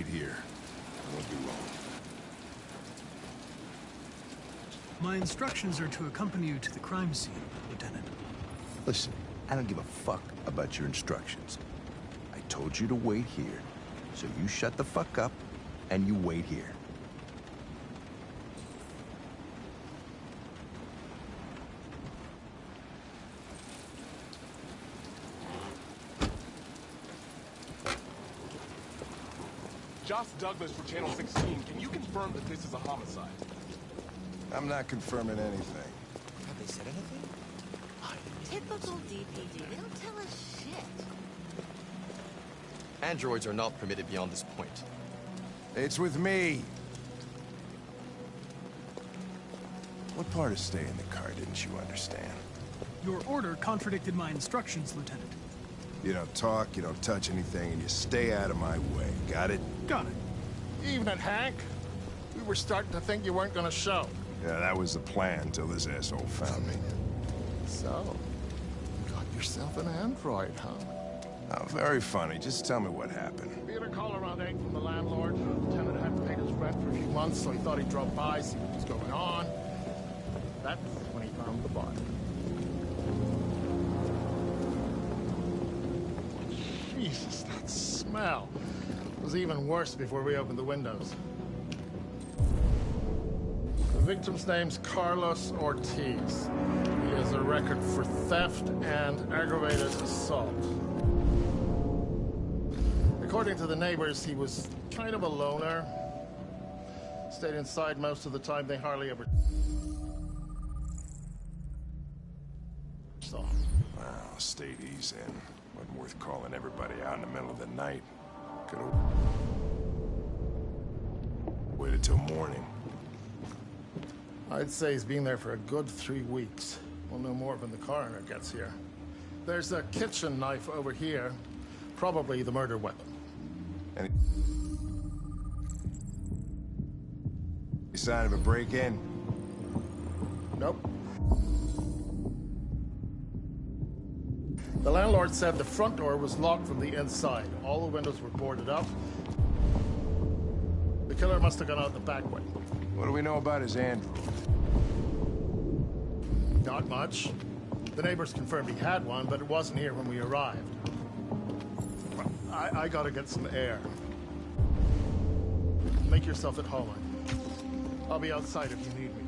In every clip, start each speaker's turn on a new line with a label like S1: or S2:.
S1: wait here. I won't be long.
S2: My instructions are to accompany you to the crime scene, Lieutenant.
S1: Listen, I don't give a fuck about your instructions. I told you to wait here. So you shut the fuck up, and you wait here.
S3: Josh Douglas for Channel 16. Can you confirm that this is a homicide?
S1: I'm not confirming anything.
S4: Have they said anything?
S5: Typical DPD. They don't tell us shit.
S4: Androids are not permitted beyond this point.
S1: It's with me. What part of staying in the car didn't you understand?
S2: Your order contradicted my instructions, Lieutenant.
S1: You don't talk, you don't touch anything, and you stay out of my way. Got it?
S2: Got it.
S6: Evening, Hank. We were starting to think you weren't gonna show.
S1: Yeah, that was the plan till this asshole found me.
S6: So, you got yourself an android, huh?
S1: Oh, very funny. Just tell me what happened.
S6: We had a call around 8 from the landlord. The tenant hadn't paid his rent for a few months, so he thought he'd drop by, see what was going on. That's when he found the body. Jesus, that smell. It was even worse before we opened the windows. The victim's name's Carlos Ortiz. He has a record for theft and aggravated assault. According to the neighbors, he was kind of a loner. Stayed inside most of the time. They hardly ever saw him.
S1: Well, stayed easy in. Wasn't worth calling everybody out in the middle of the night. Could've waited till morning.
S6: I'd say he's been there for a good 3 weeks. We'll know more when the coroner gets here. There's a kitchen knife over here. Probably the murder weapon.
S1: Any sign of a break-in?
S6: Nope. The landlord said the front door was locked from the inside. All the windows were boarded up. The killer must have gone out the back way.
S1: What do we know about his android?
S6: Not much. The neighbors confirmed he had one, but it wasn't here when we arrived. I gotta get some air. Make yourself at home. I'll be outside if you need me.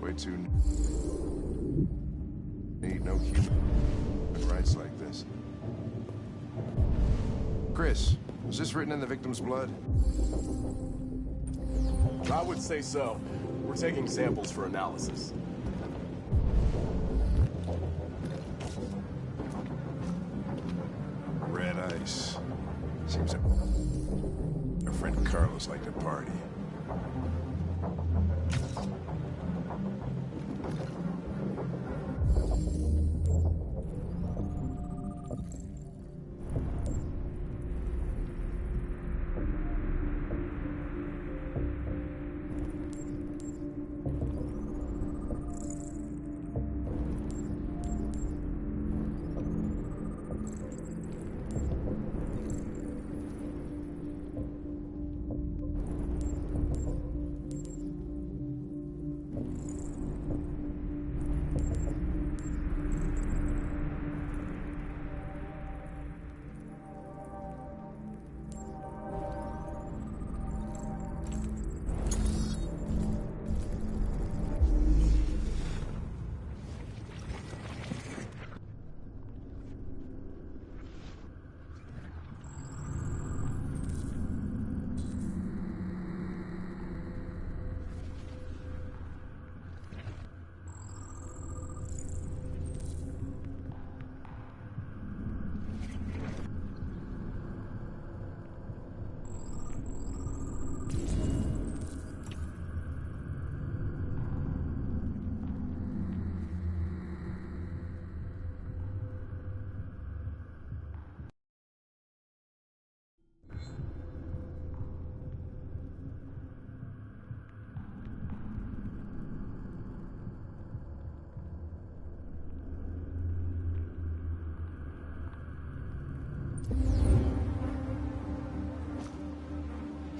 S7: Way too neat, no human rights like this. Chris, was this written in the victim's blood?
S3: I would say so. We're taking samples for analysis.
S7: Red ice. Seems that our friend Carlos liked to party.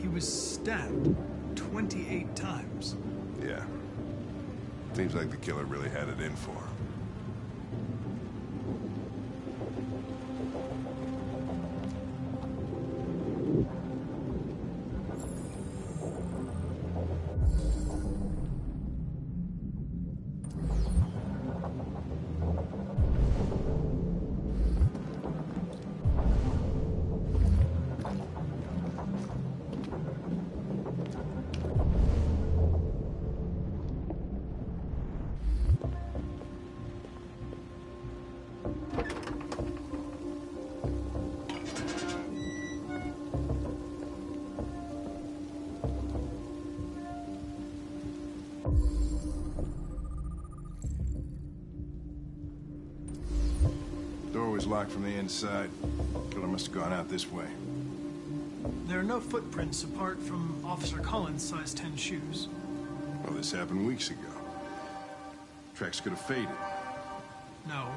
S2: He was stabbed 28 times.
S7: Yeah. Seems like the killer really had it in for him. Door was locked from the inside. Killer must have gone out this way.
S2: There are no footprints apart from Officer Collins' size 10 shoes.
S7: Well, this happened weeks ago. Tracks could have faded.
S2: No,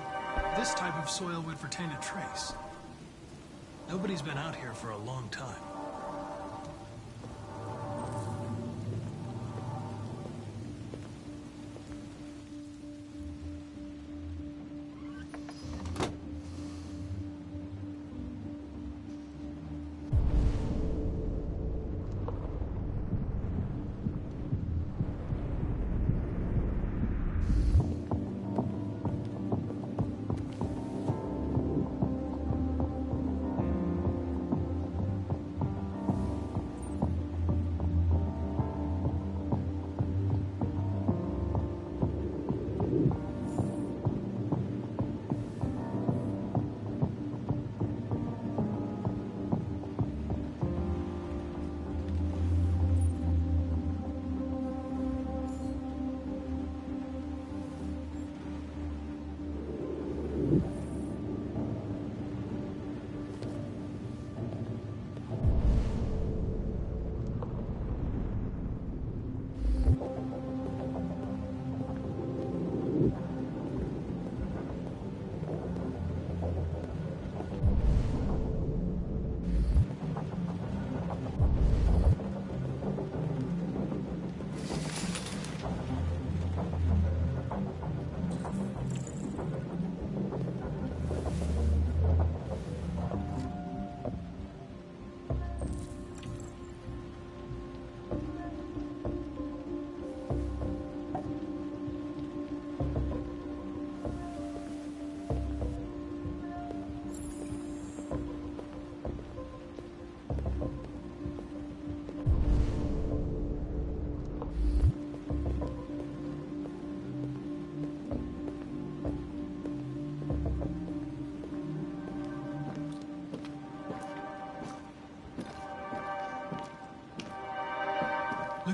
S2: this type of soil would retain a trace. Nobody's been out here for a long time.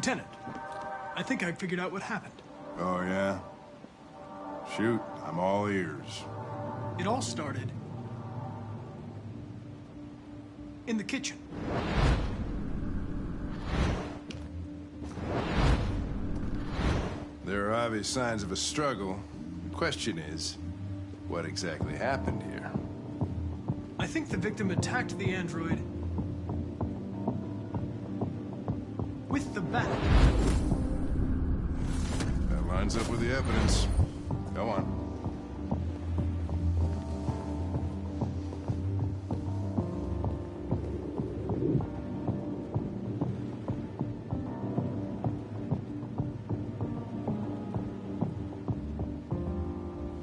S2: Lieutenant, I think I figured out what happened.
S7: Oh, yeah? Shoot, I'm all ears.
S2: It all started in the kitchen.
S7: There are obvious signs of a struggle. Question is, what exactly happened here?
S2: I think the victim attacked the android with the bat.
S7: That lines up with the evidence. Go on.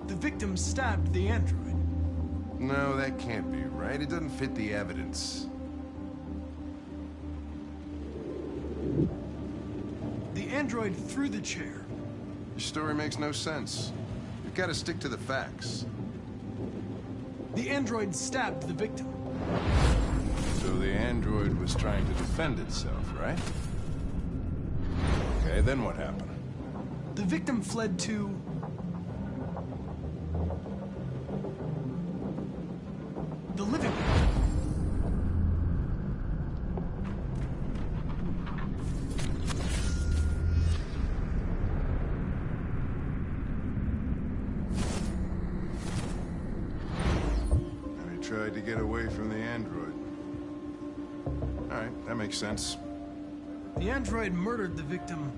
S2: The victim stabbed the android.
S7: No, that can't be right. It doesn't fit the evidence.
S2: The android threw the chair.
S7: Your story makes no sense. You've got to stick to the facts.
S2: The android stabbed the victim.
S7: So the android was trying to defend itself, right? Okay, then what happened?
S2: The victim fled to the living room.
S7: And he tried to get away from the android. All right, that makes sense.
S2: The android murdered the victim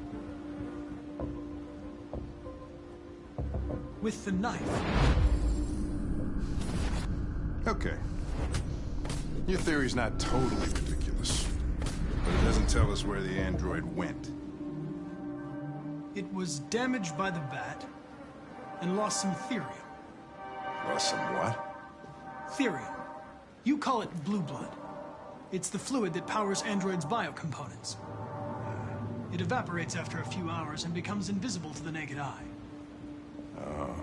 S2: with the knife.
S7: Okay. Your theory's not totally ridiculous, but it doesn't tell us where the android went.
S2: It was damaged by the bat and lost some therium.
S7: Lost some what?
S2: Therium. You call it blue blood. It's the fluid that powers androids' biocomponents. It evaporates after a few hours and becomes invisible to the naked eye.
S7: Oh.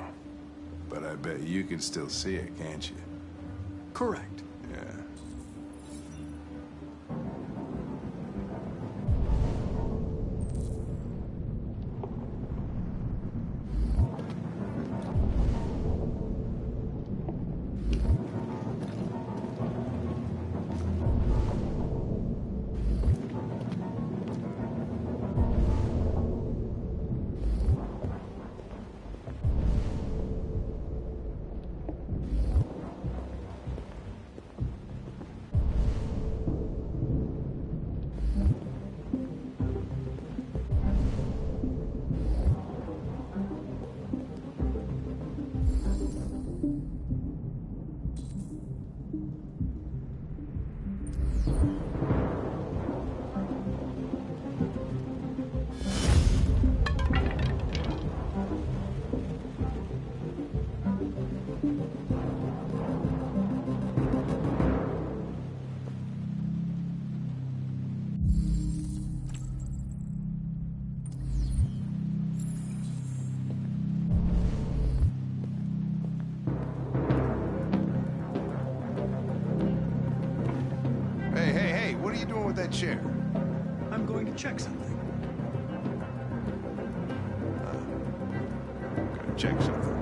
S7: But I bet you can still see it, can't you?
S2: Correct.
S7: Yeah. Hey, what are you doing with that chair?
S2: I'm going to check something.
S7: Gotta check something.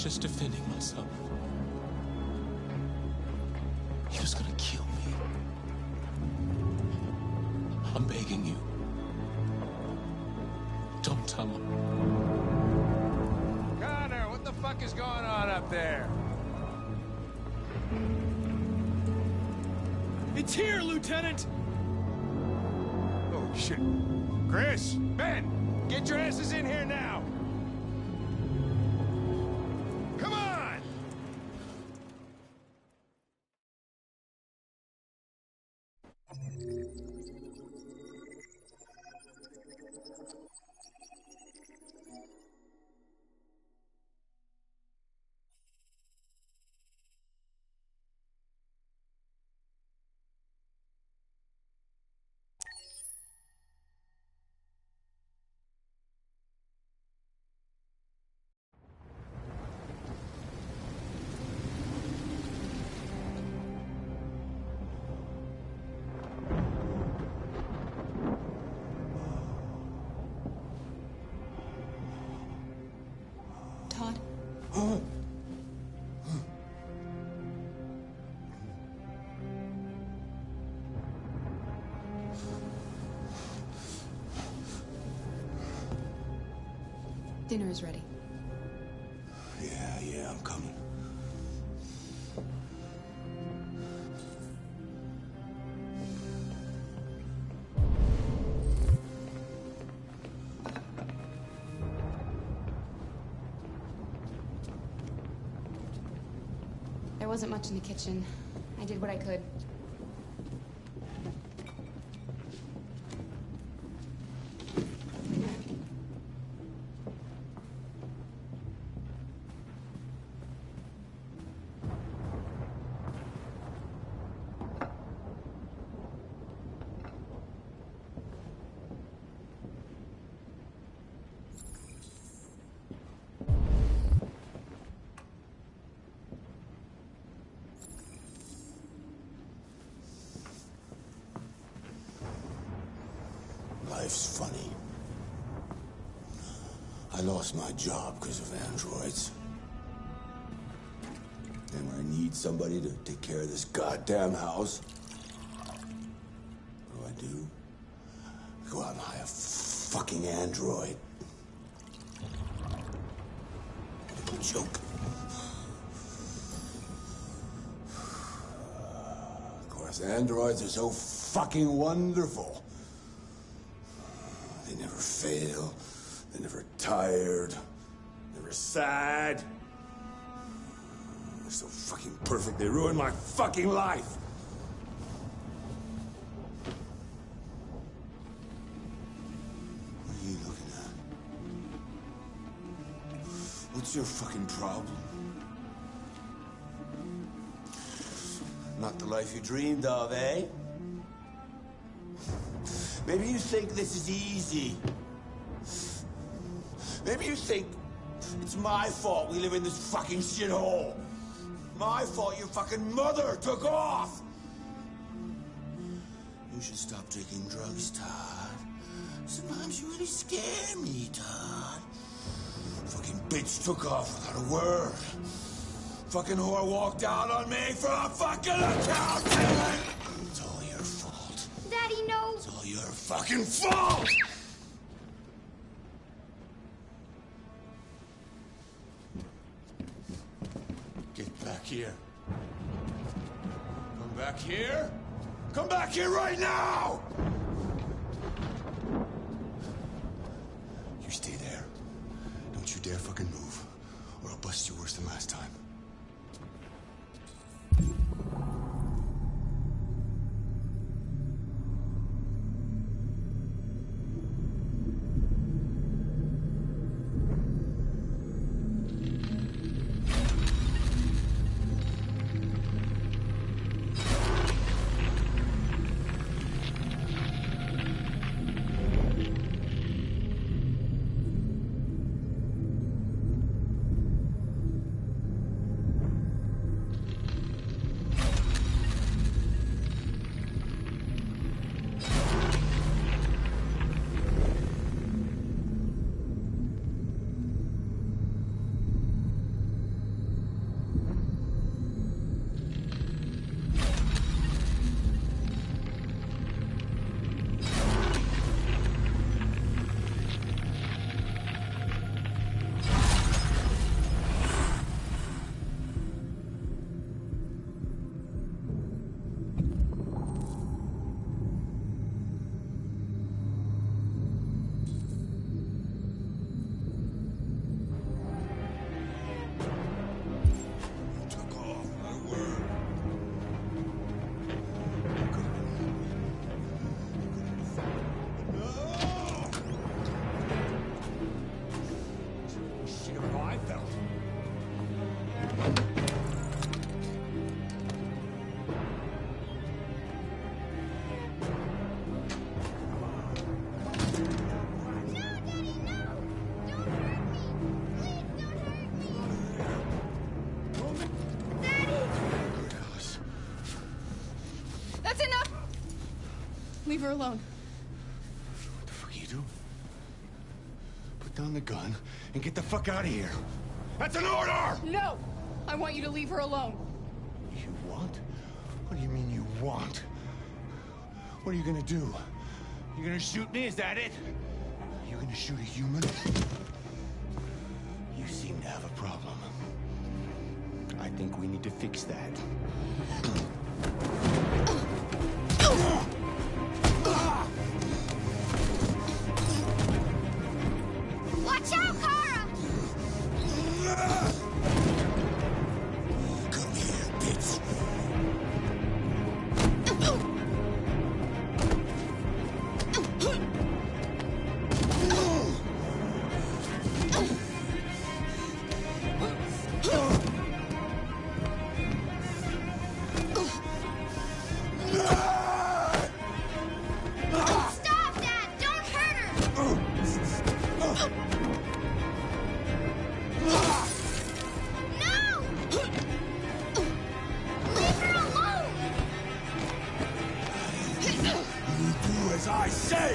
S8: was just defending myself. He was gonna kill me. I'm begging you. Don't tell him.
S9: Connor, what the fuck is going on up there?
S2: It's here, Lieutenant!
S9: Oh, shit. Chris, Ben, get your asses in here now! Come on!
S10: Todd? Dinner is ready.
S11: Yeah, I'm coming.
S10: There wasn't much in the kitchen. I did what I could.
S11: Life's funny. I lost my job because of androids. And when I need somebody to take care of this goddamn house, what do? I go out and hire a fucking android. What a joke. Of course, androids are so fucking wonderful. They never fail. They're never tired. Never sad. They're so fucking perfect, they ruin my fucking life. What are you looking at? What's your fucking problem? Not the life you dreamed of, eh? Maybe you think this is easy. Maybe you think it's my fault we live in this fucking shithole. My fault your fucking mother took off. You should stop taking drugs, Todd. Sometimes you really scare me, Todd. Fucking bitch took off without a word. Fucking whore walked out on me for a fucking accountant. It's all your fault.
S10: Daddy, no!
S11: It's all your fucking fault! Get back here. Come back here. Come back here right now! You stay there. Don't you dare fucking move, or I'll bust you worse than last time.
S12: Leave her alone.
S11: What the fuck are you doing? Put down the gun and get the fuck out of here. That's an order!
S12: No! I want you to leave her alone.
S11: You want? What do you mean you want? What are you gonna do? You gonna shoot me? Is that it? You gonna shoot a human? You seem to have a problem. I think we need to fix that.
S10: Watch out, Kara!
S11: Come here, bitch.
S10: Stop, Dad! Don't hurt her! No! Leave her alone!
S11: You do as I say!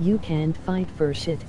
S13: You can't fight for shit.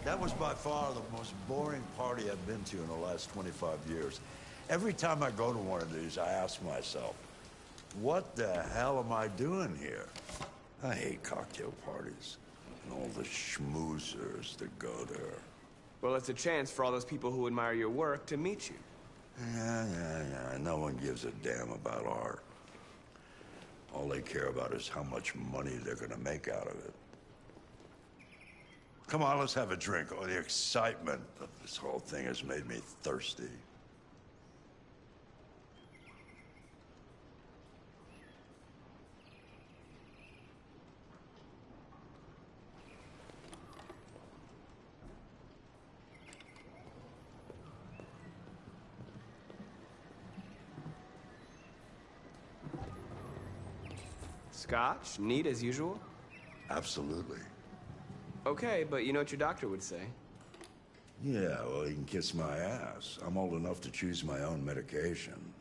S14: That was by far the most boring party I've been to in the last 25 years. Every time I go to one of these, I ask myself, what the hell am I doing here? I hate cocktail parties and all the schmoozers that go there.
S15: Well, it's a chance for all those people who admire your work to meet you.
S14: Yeah. No one gives a damn about art. All they care about is how much money they're gonna make out of it. Come on, let's have a drink. Oh, the excitement of this whole thing has made me thirsty.
S15: Scotch? Neat as usual?
S14: Absolutely.
S15: Okay, but you know what your doctor would say.
S14: Yeah, well, he can kiss my ass. I'm old enough to choose my own medication.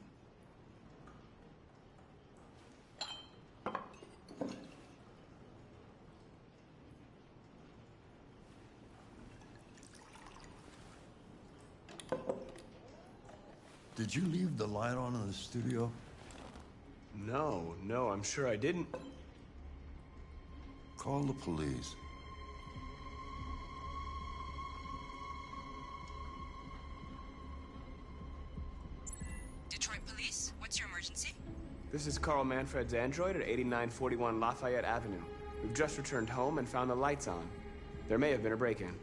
S14: Did you leave the light on in the studio?
S15: No, I'm sure I didn't.
S14: Call the police.
S15: This is Carl Manfred's android at 8941 Lafayette Avenue. We've just returned home and found the lights on. There may have been a break-in.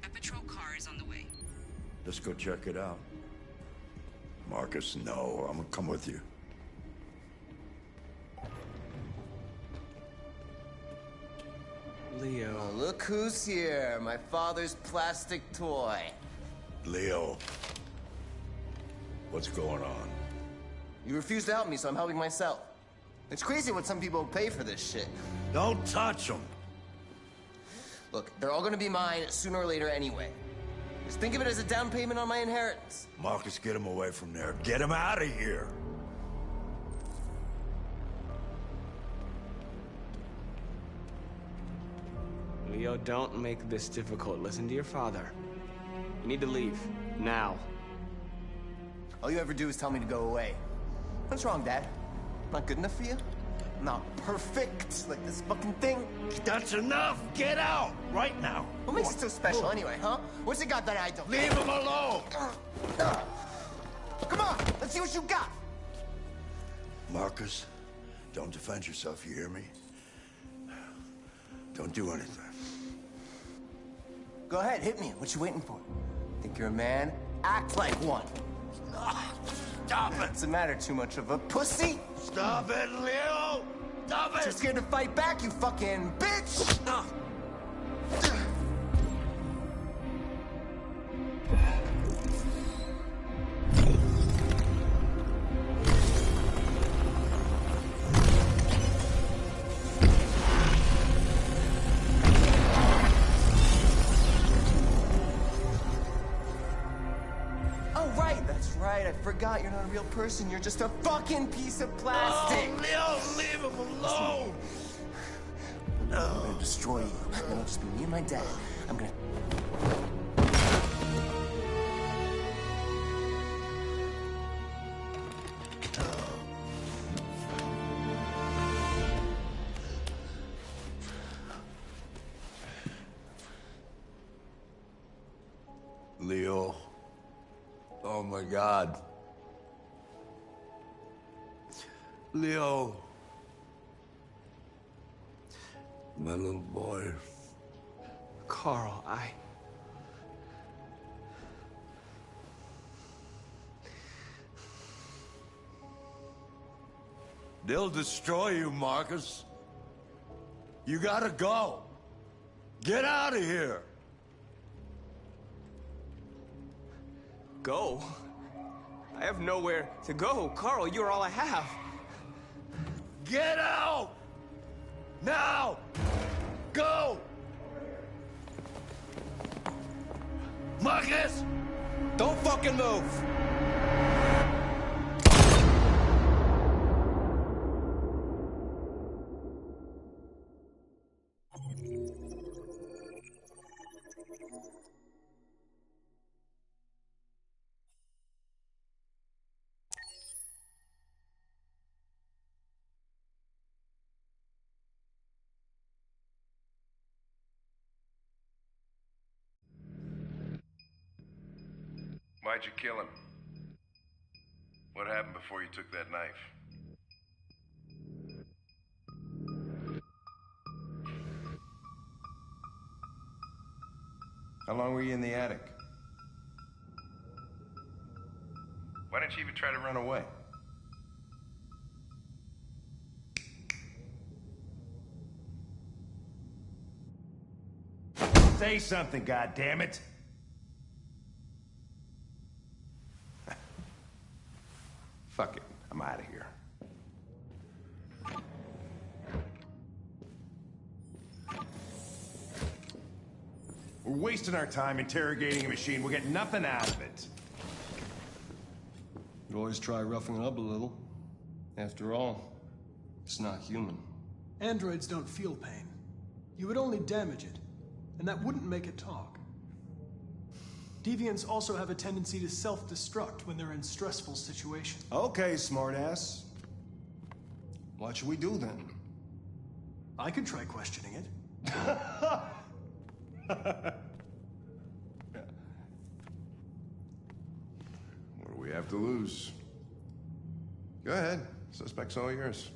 S16: A patrol car is on the way.
S14: Let's go check it out. Marcus, no. I'm gonna come with you.
S15: Leo.
S17: Oh, look who's here. My father's plastic toy.
S14: Leo. What's going on?
S17: You refuse to help me, so I'm helping myself. It's crazy what some people pay for this shit.
S14: Don't touch them.
S17: Look, they're all gonna be mine sooner or later anyway. Just think of it as a down payment on my inheritance.
S14: Marcus, get him away from there. Get him out of here.
S15: Leo, don't make this difficult. Listen to your father. You need to leave. Now.
S17: All you ever do is tell me to go away. What's wrong, Dad? Not good enough for you? Not perfect, like this fucking thing?
S14: That's enough! Get out! Right now!
S17: What makes it so special anyway, huh? What's it got that I don't?
S14: Leave him alone!
S17: Come on, let's see what you got!
S14: Marcus, don't defend yourself, you hear me? Don't do anything.
S17: Go ahead, hit me. What you waiting for? Think you're a man? Act like one.
S14: Stop it!
S17: What's the matter? Too much of a pussy?
S14: Stop it, Leo! Stop it!
S17: Too scared to fight back, you fucking bitch! I forgot you're not a real person. You're just a fucking piece of plastic.
S14: Oh, Leo, leave him alone.
S17: No. I'm gonna destroy you. It'll just be me and my dad. I'm gonna...
S14: Leo. Oh my God. Leo. My little boy.
S15: Carl,
S14: They'll destroy you, Marcus. You gotta go. Get out of here.
S15: Go? I have nowhere to go. Carl, you're all I have.
S14: Get out! Now! Go! Marcus!
S4: Don't fucking move!
S7: Why'd you kill him? What happened before you took that knife? How long were you in the attic? Why didn't you even try to run away? Say something, goddammit! Fuck it, I'm out of here. We're wasting our time interrogating a machine. We'll get nothing out of it.
S8: You always try roughing it up a little. After all, it's not human.
S2: Androids don't feel pain. You would only damage it, and that wouldn't make it talk. Deviants also have a tendency to self-destruct when they're in stressful situations.
S8: Okay, smartass. What should we do then?
S2: I could try questioning it.
S7: What do we have to lose? Go ahead. Suspect's all yours.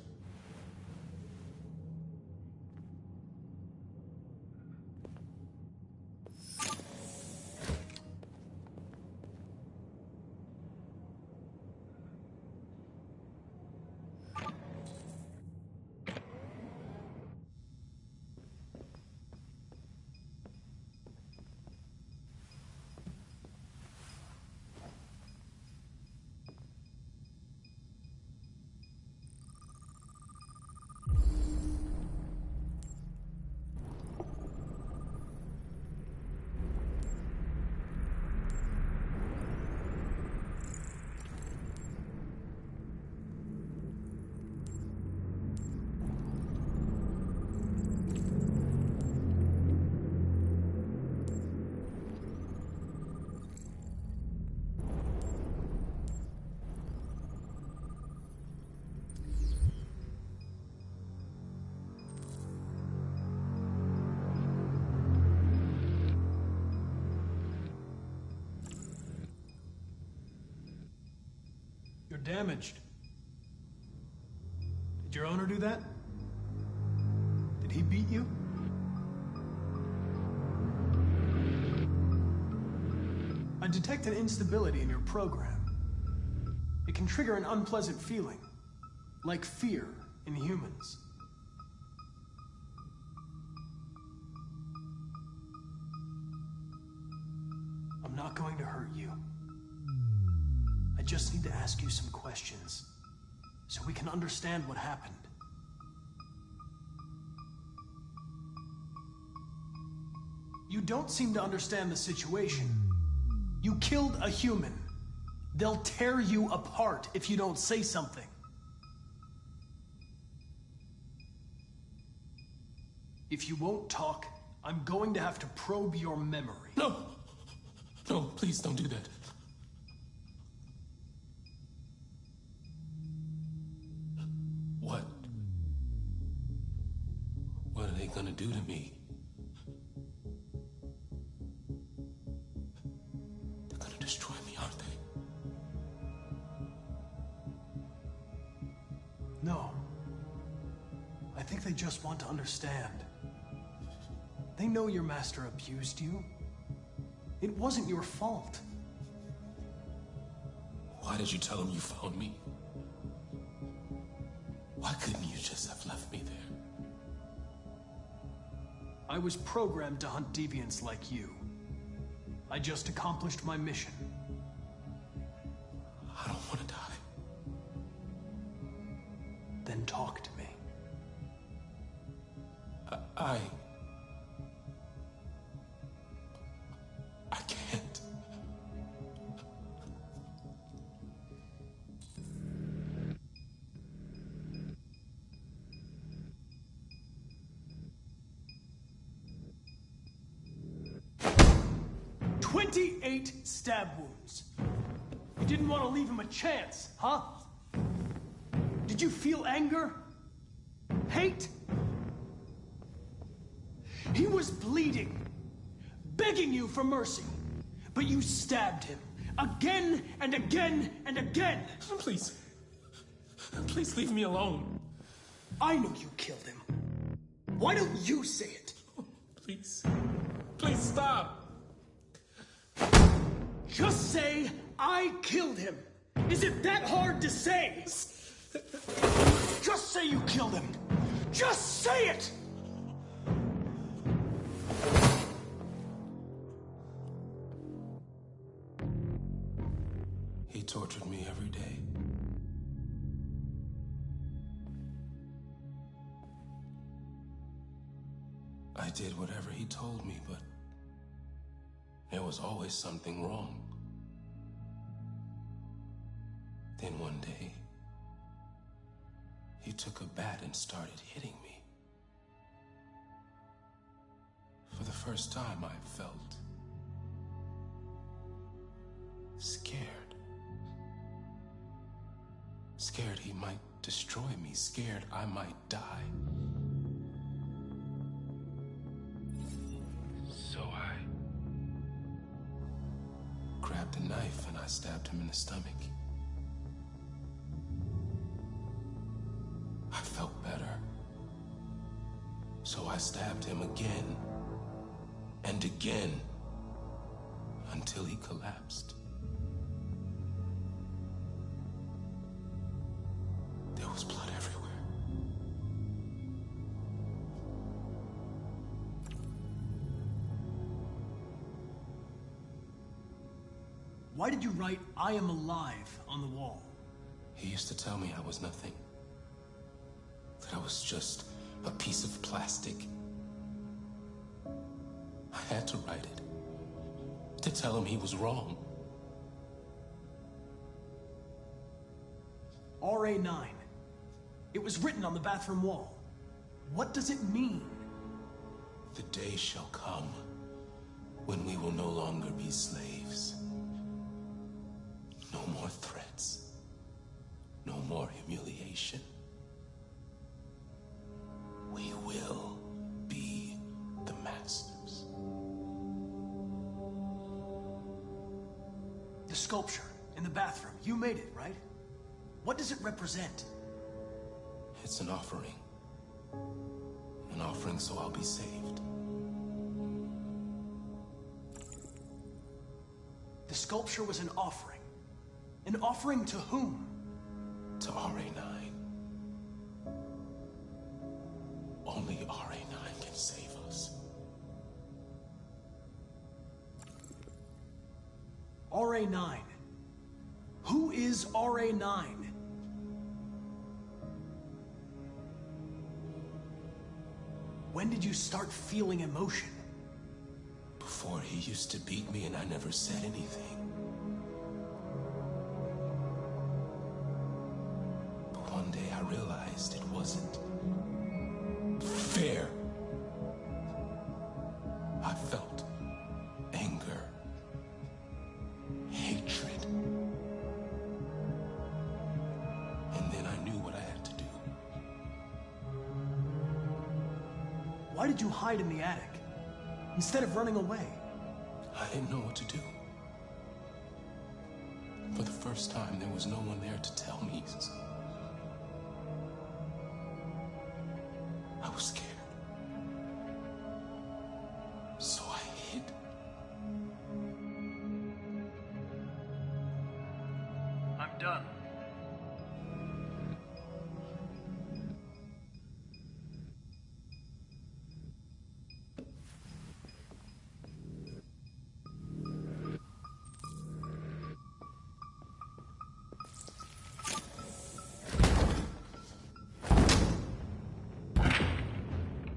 S2: You're damaged. Did your owner do that? Did he beat you? I detect an instability in your program. It can trigger an unpleasant feeling, like fear in humans. I'm not going to hurt you. I just need to ask you some questions, so we can understand what happened. You don't seem to understand the situation. You killed a human. They'll tear you apart if you don't say something. If you won't talk, I'm going to have to probe your memory.
S18: No! No, please don't do that. What are they gonna do to me? They're gonna destroy me, aren't they?
S2: No. I think they just want to understand. They know your master abused you. It wasn't your fault.
S18: Why did you tell him you found me? Why couldn't you just have left me there?
S2: I was programmed to hunt deviants like you. I just accomplished my mission.
S18: I don't want to die.
S2: Then talk to me.
S18: I can't.
S2: "28 stab wounds. You didn't want to leave him a chance, huh? Did you feel anger? Hate? He was bleeding, begging you for mercy, but you stabbed him again and again and again.
S18: Please. Please leave me alone.
S2: I know you killed him. Why don't you say it?
S18: Please. Please stop.
S2: Just say, I killed him. Is it that hard to say? Just say you killed him. Just say it!
S18: He tortured me every day. I did whatever he told me, but there was always something wrong. Then one day, he took a bat and started hitting me. For the first time, I felt scared. Scared he might destroy me, scared I might die. So I grabbed a knife and I stabbed him in the stomach. I stabbed him again and again until he collapsed. There was blood everywhere.
S2: Why did you write, "I am alive" on the wall?
S18: He used to tell me I was nothing. That I was just a piece of plastic. I had to write it. To tell him he was wrong.
S2: RA9. It was written on the bathroom wall. What does it mean?
S18: The day shall come when we will no longer be slaves. No more threats. No more humiliation. We will be the masters.
S2: The sculpture in the bathroom. You made it, right? What does it represent?
S18: It's an offering. An offering so I'll be saved.
S2: The sculpture was an offering. An offering to whom?
S18: To RA9. Only RA9 can save us.
S2: RA9. Who is RA9? When did you start feeling emotion?
S18: Before, he used to beat me and I never said anything. But one day I realized it wasn't fair. I felt anger, hatred. And then I knew what I had to do.
S2: Why did you hide in the attic? Instead of running away?
S18: I didn't know what to do. For the first time, there was no one there to tell me. I was scared. So I hid.
S2: I'm done.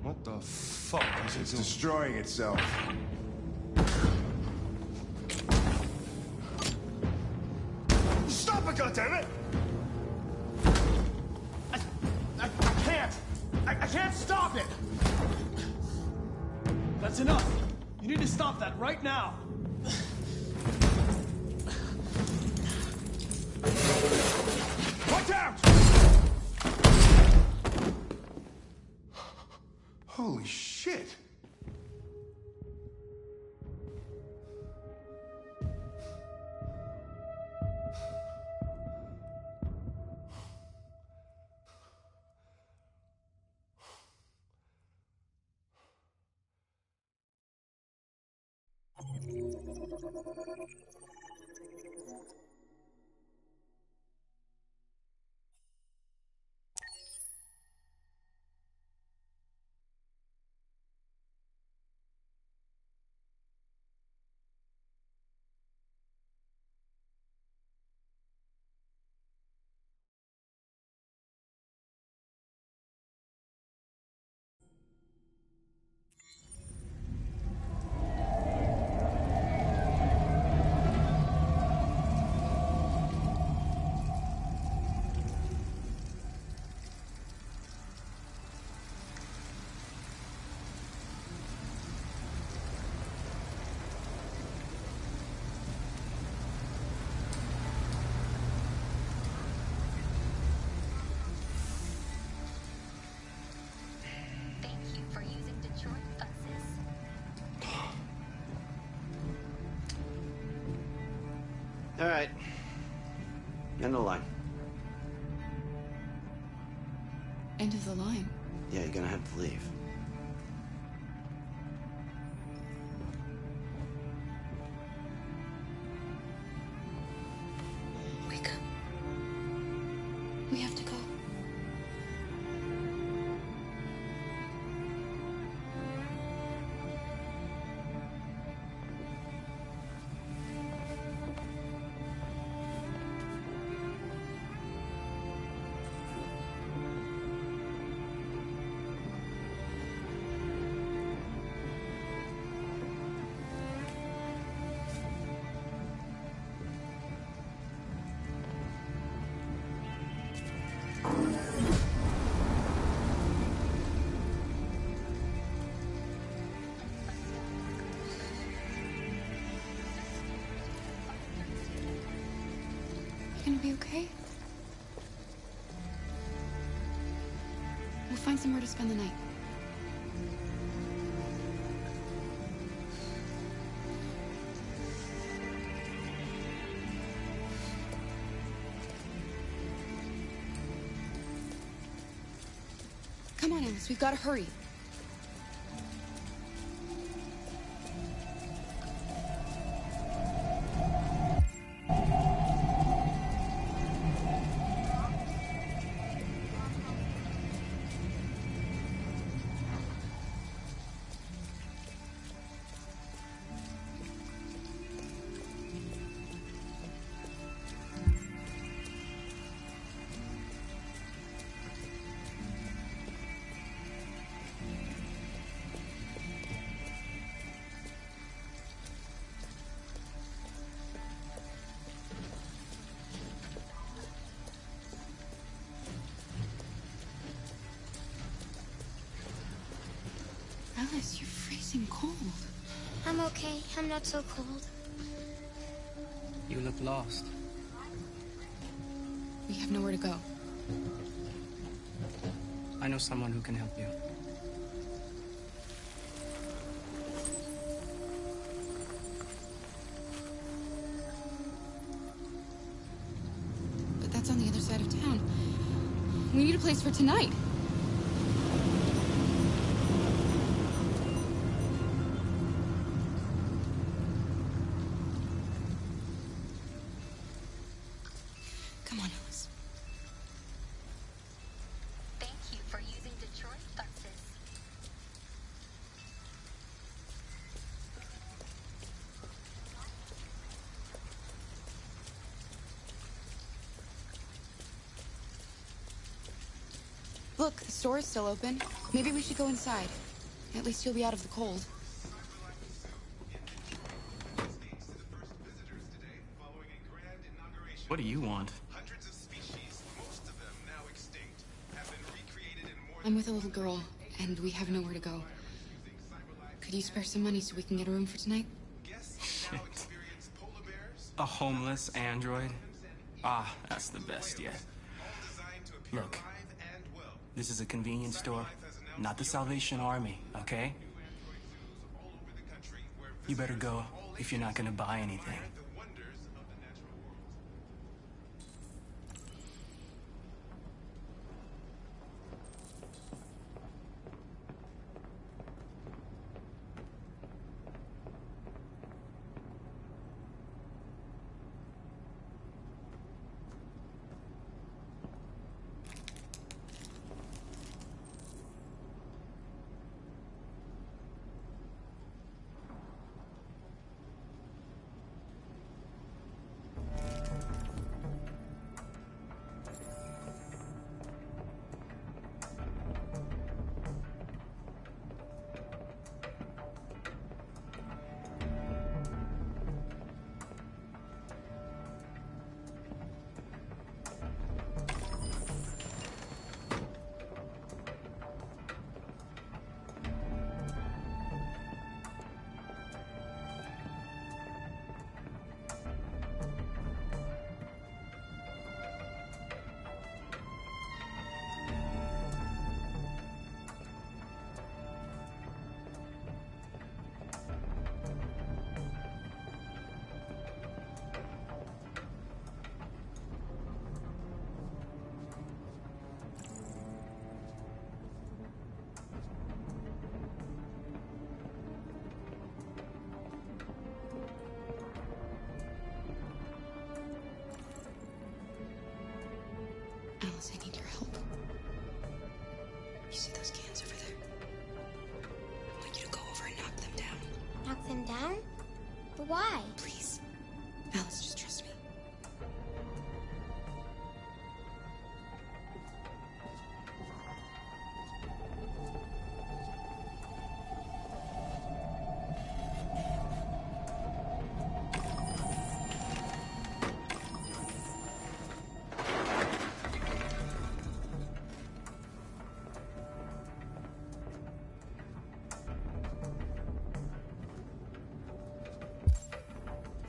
S9: What the fuck is it
S7: It's
S9: doing?
S7: destroying itself.
S9: Stop it, goddammit! I can't! I can't stop it!
S2: That's enough. You need to stop that right now.
S9: Watch out!
S7: Holy shit!
S19: All right. End of the line.
S12: End of the line.
S19: Yeah, you're gonna have to leave.
S12: gonna be okay? We'll find somewhere to spend the night. Come on, Alice, we've got to hurry. Alice, you're freezing cold.
S10: I'm okay. I'm not so cold.
S20: You look lost.
S12: We have nowhere to go.
S20: I know someone who can help you.
S12: But that's on the other side of town. We need a place for tonight. Come on, Alice.
S10: Thank you for using Detroit buses.
S12: Look, the store is still open. Maybe we should go inside. At least you'll be out of the cold.
S20: What do you want?
S12: I'm with a little girl, and we have nowhere to go. Could you spare some money so we can get a room for tonight?
S20: Shit. A homeless android? Ah, that's the best yet. Look, this is a convenience store, not the Salvation Army, okay? You better go if you're not gonna buy anything.
S12: Alice, I need your help. You see those cans over there? I want you to go over and knock them down.
S10: Knock them down? But why?
S12: Please. Alice, just trust me.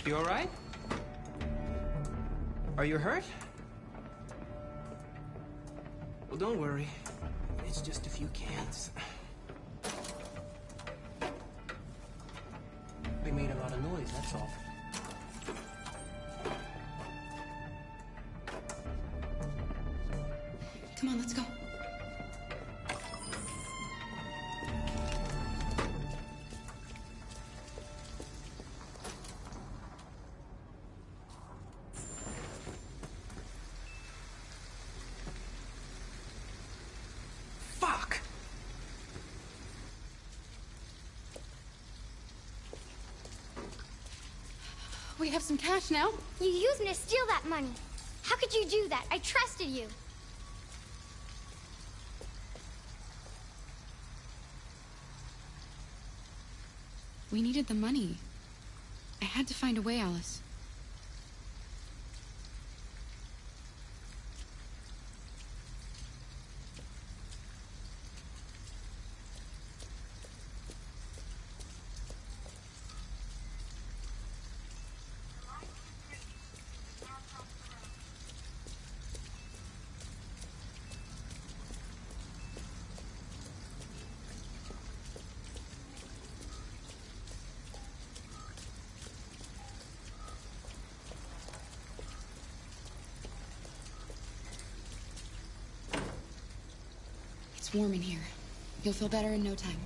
S20: You all right? Are you hurt? Well, don't worry. It's just a few cans. They made a lot of noise, that's all.
S12: Come on, let's go.
S20: Fuck!
S12: We have some cash now.
S10: You used me to steal that money. How could you do that? I trusted you.
S12: We needed the money. I had to find a way, Alice. It's warm in here. You'll feel better in no time.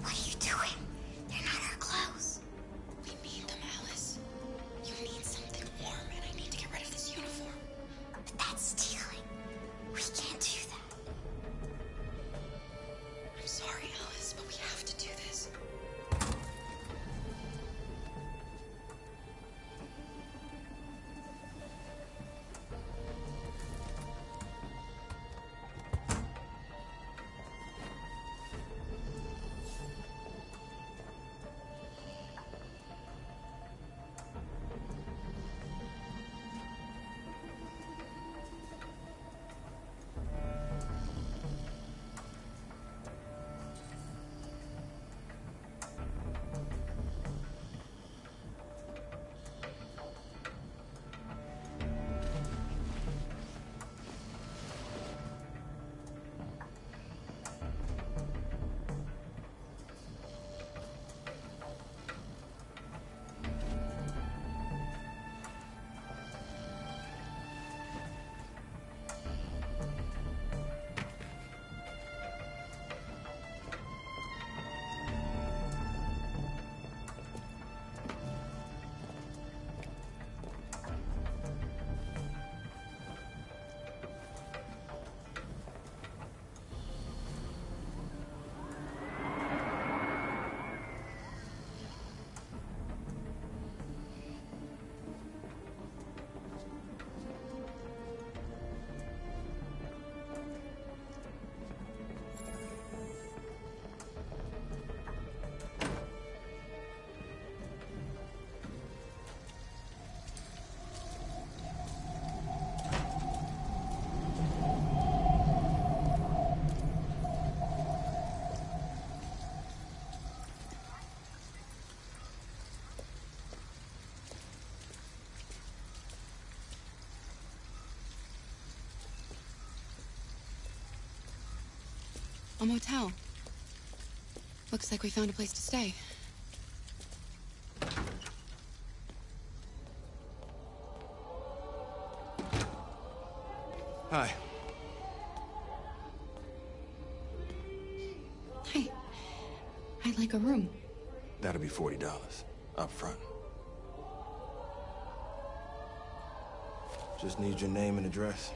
S10: What are you doing? They're not our clothes.
S12: We need them, Alice. You need something warm, and I need to get rid of this uniform.
S10: But that's stealing. We can't do that.
S12: I'm sorry, Alice, but we have to do this. A motel. Looks like we found a place to stay.
S4: Hi.
S12: Hey, I'd like a room.
S4: That'll be $40 up front. Just need your name and address.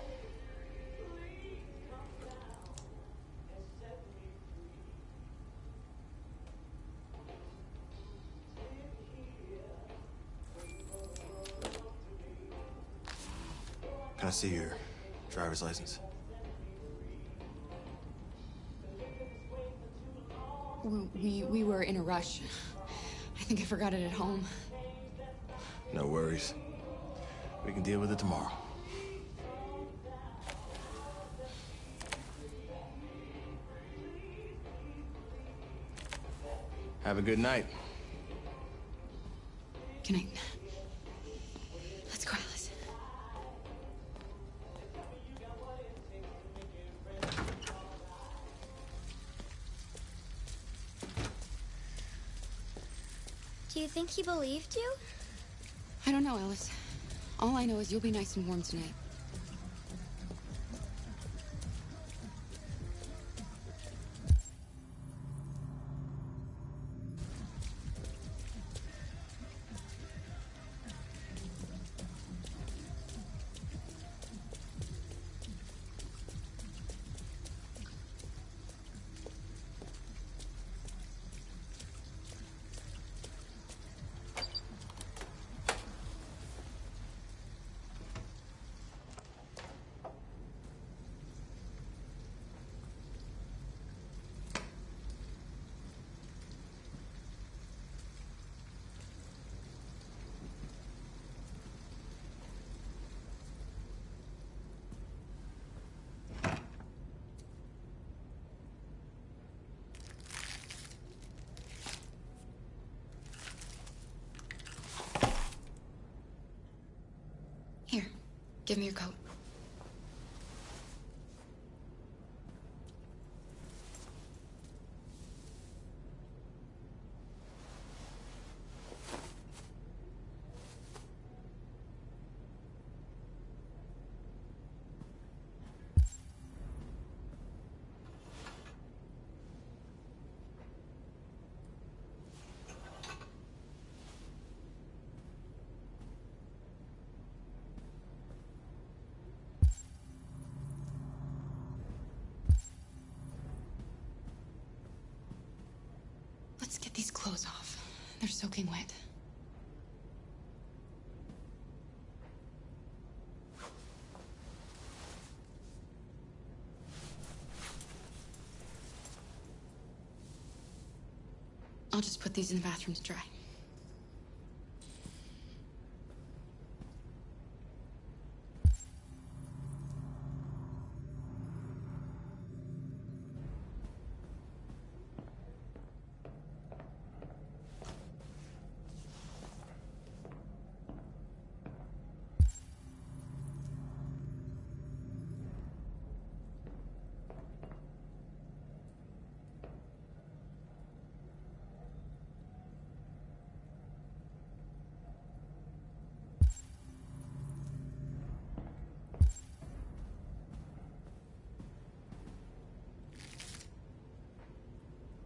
S4: Can I see your driver's license?
S12: We were in a rush. I think I forgot it at home.
S4: No worries. We can deal with it tomorrow. Have a good night.
S12: Good night. Let's go, Alice.
S10: Do you think he believed you?
S12: I don't know, Alice. All I know is you'll be nice and warm tonight. Here, give me your coat. Let's get these clothes off. They're soaking wet. I'll just put these in the bathroom to dry.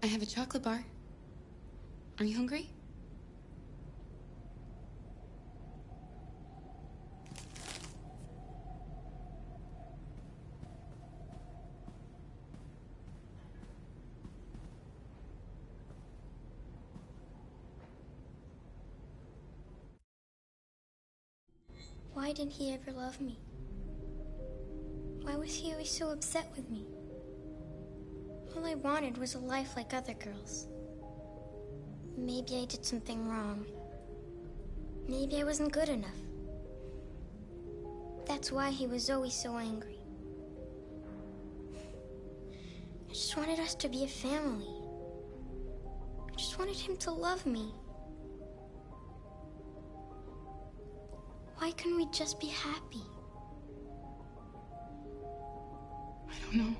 S12: I have a chocolate bar. Are you hungry?
S10: Why didn't he ever love me? Why was he always so upset with me? All I wanted was a life like other girls. Maybe I did something wrong. Maybe I wasn't good enough. That's why he was always so angry. I just wanted us to be a family. I just wanted him to love me. Why couldn't we just be happy?
S12: I don't know.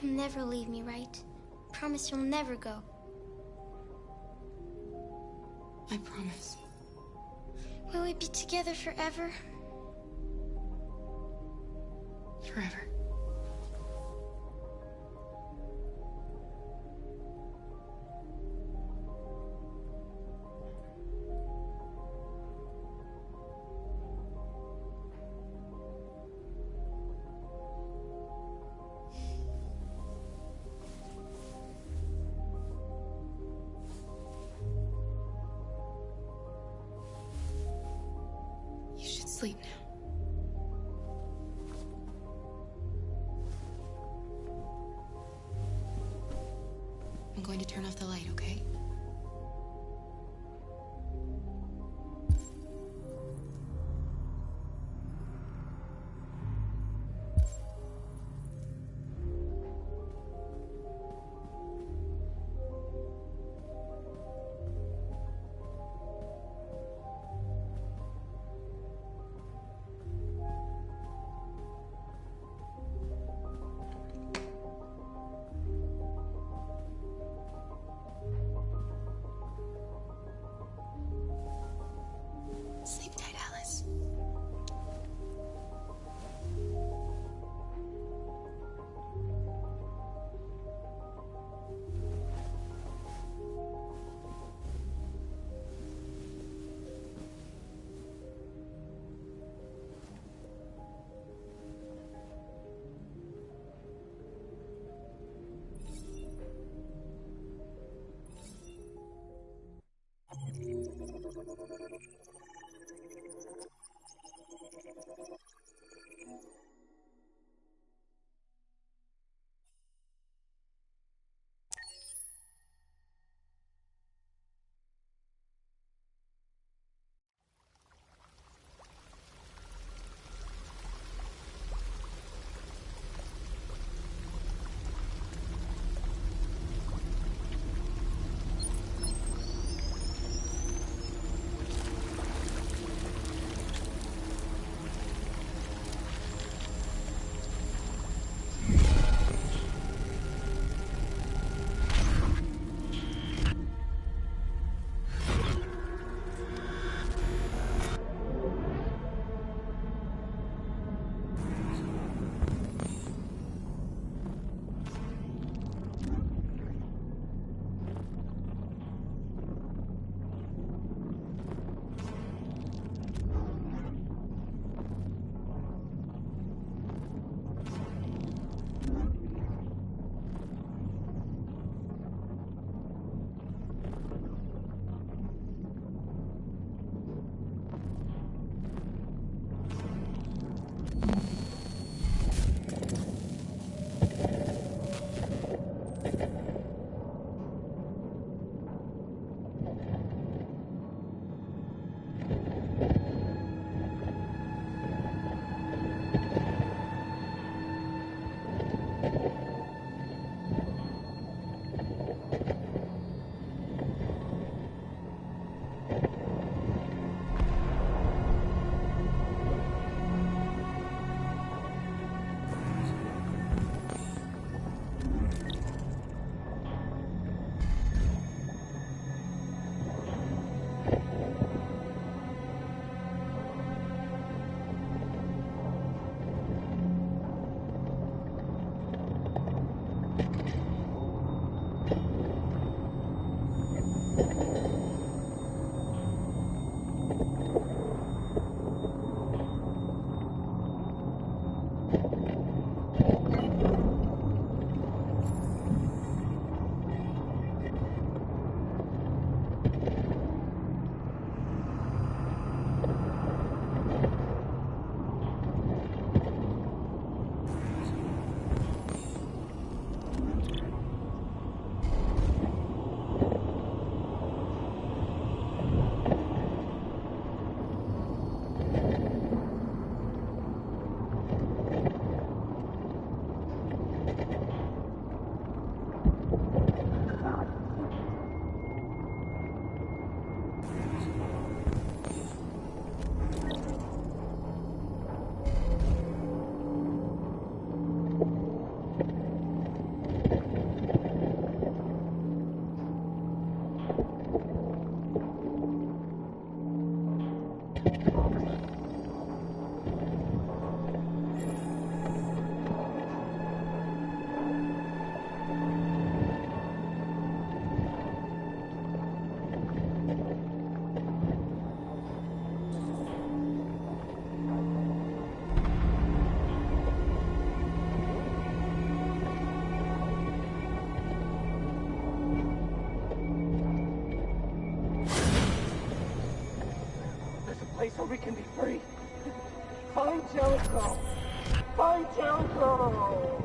S10: You'll never leave me, right? Promise you'll never go.
S12: I promise.
S10: Will we be together forever?
S12: Forever. Sleep now. turn off the light, okay? Sleep tight, Alice.
S21: place where we can be free. Find Jericho! Find Jericho!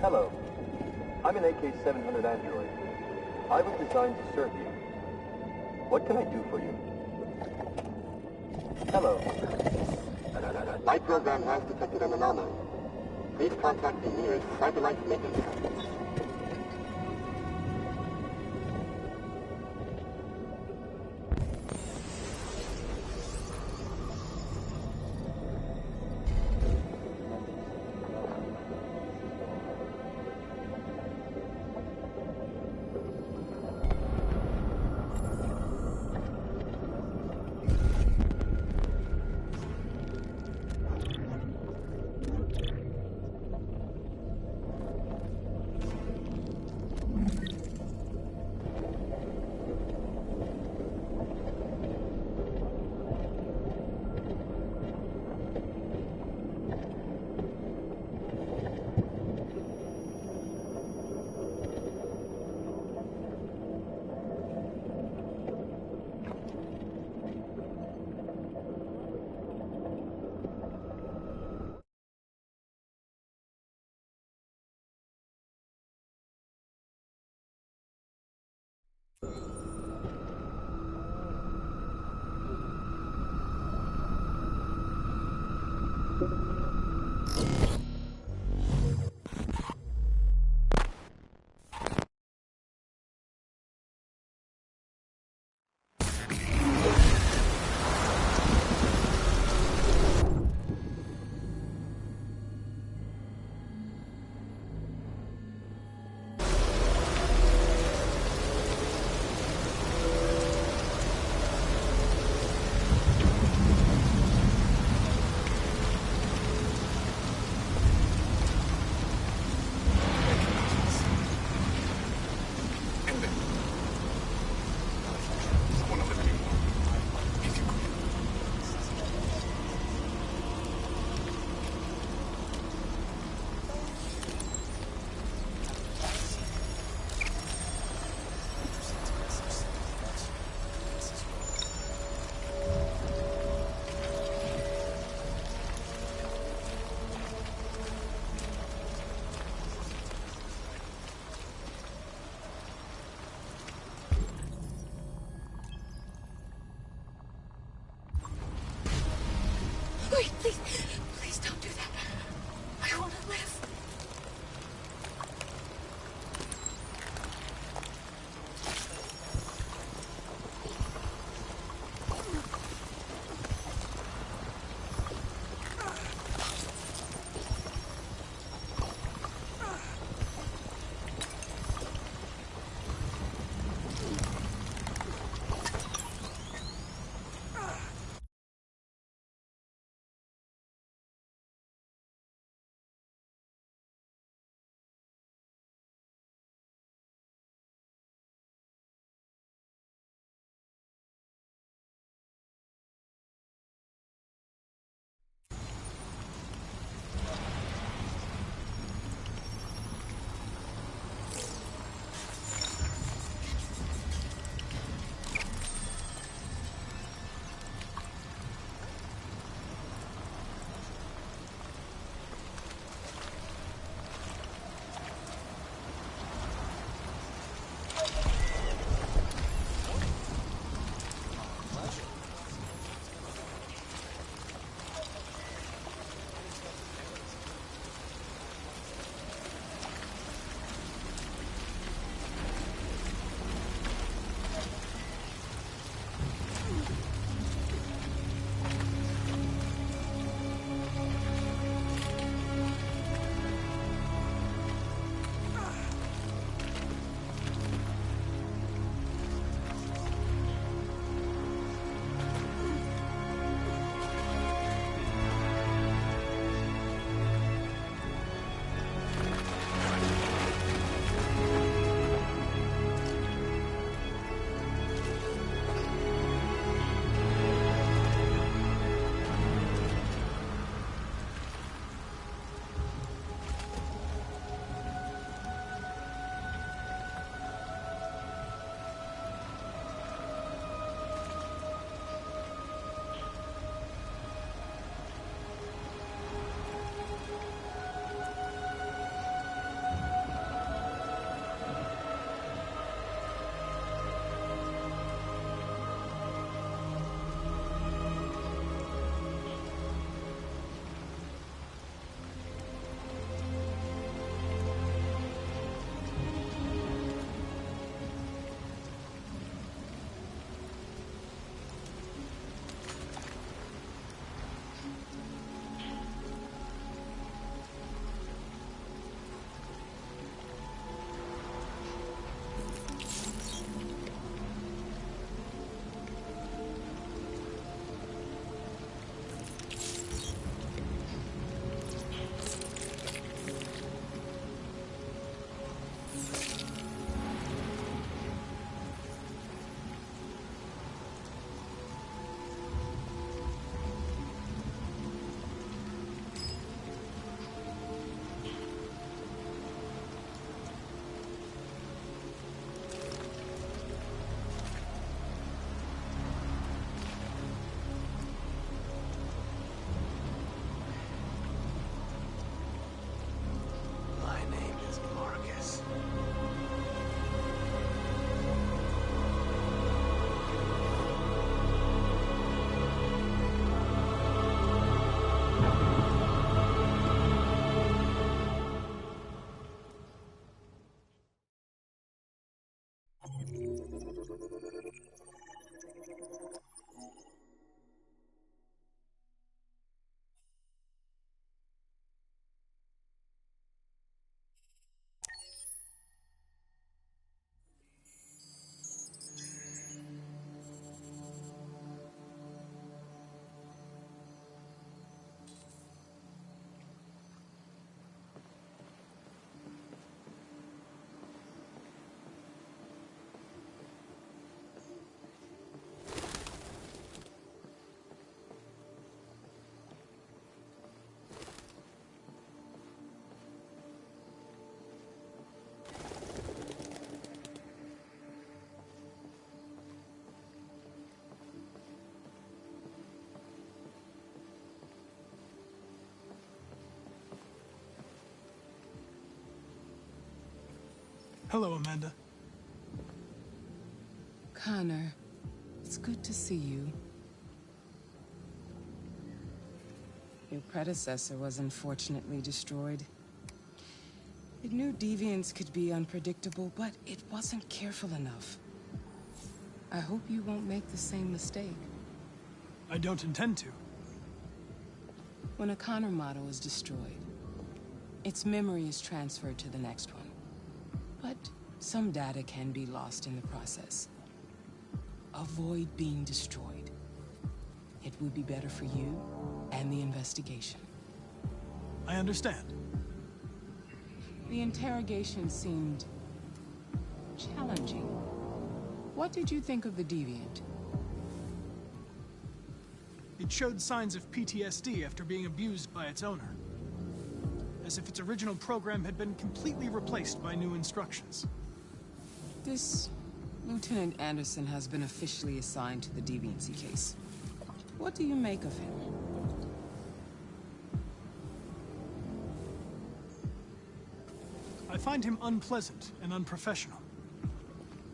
S5: Hello. I'm an AK-700 android. I was designed to serve you. What can I do for you? Hello. My program has detected an anomaly. Please contact the nearest satellite maintenance.
S2: Hello, Amanda.
S1: Connor, it's good to see you. Your predecessor was unfortunately destroyed. It knew deviants could be unpredictable, but it wasn't careful enough. I hope you won't make the same mistake.
S2: I don't intend to.
S1: When a Connor model is destroyed, its memory is transferred to the next one. But some data can be lost in the process. Avoid being destroyed. It would be better for you and the investigation.
S2: I understand.
S1: The interrogation seemed challenging. What did you think of the Deviant?
S2: It showed signs of PTSD after being abused by its owner. As if its original program had been completely replaced by new instructions.
S1: This Lieutenant Anderson has been officially assigned to the Deviancy case. What do you make of him?
S2: I find him unpleasant and unprofessional.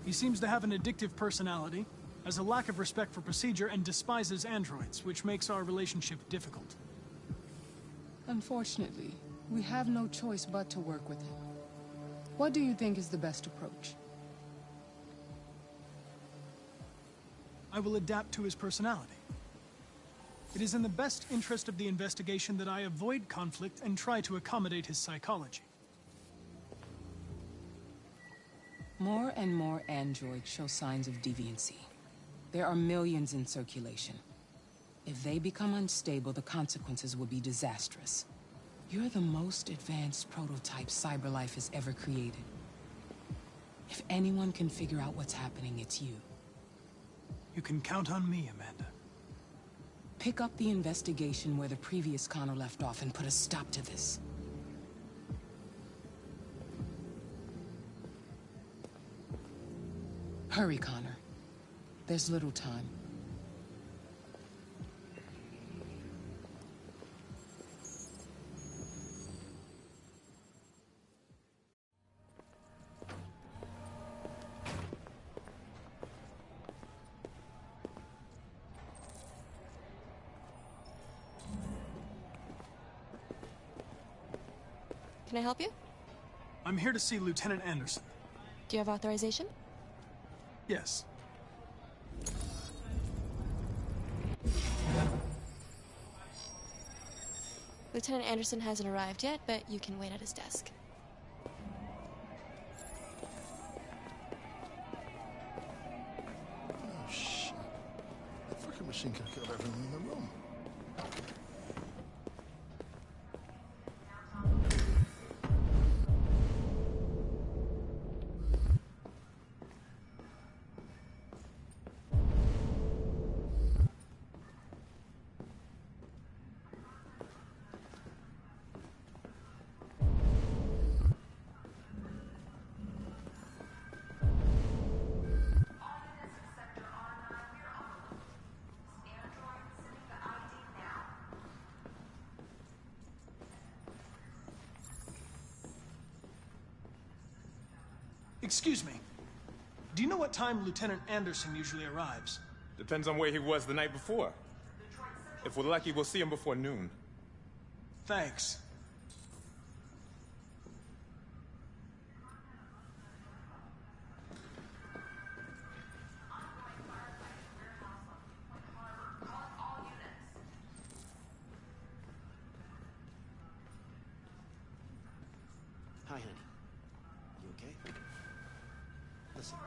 S2: He seems to have an addictive personality, has a lack of respect for procedure, and despises androids, which makes our relationship difficult.
S1: Unfortunately, we have no choice but to work with him. What do you think is the best approach?
S2: I will adapt to his personality. It is in the best interest of the investigation that I avoid conflict and try to accommodate his psychology.
S1: More and more androids show signs of deviancy. There are millions in circulation. If they become unstable, the consequences will be disastrous. You're the most advanced prototype CyberLife has ever created. If anyone can figure out what's happening, it's you.
S2: You can count on me, Amanda.
S1: Pick up the investigation where the previous Connor left off and put a stop to this. Hurry, Connor. There's little time.
S22: Can I help you?
S2: I'm here to see Lieutenant Anderson.
S22: Do you have authorization?
S2: Yes.
S22: Lieutenant Anderson hasn't arrived yet, but you can wait at his desk.
S6: Oh, shit. The fucking machine could kill everyone in the room.
S2: Excuse me. Do you know what time Lieutenant Anderson usually arrives?
S3: Depends on where he was the night before. If we're lucky, we'll see him before noon.
S2: Thanks.
S23: Hi, honey. You okay? Listen.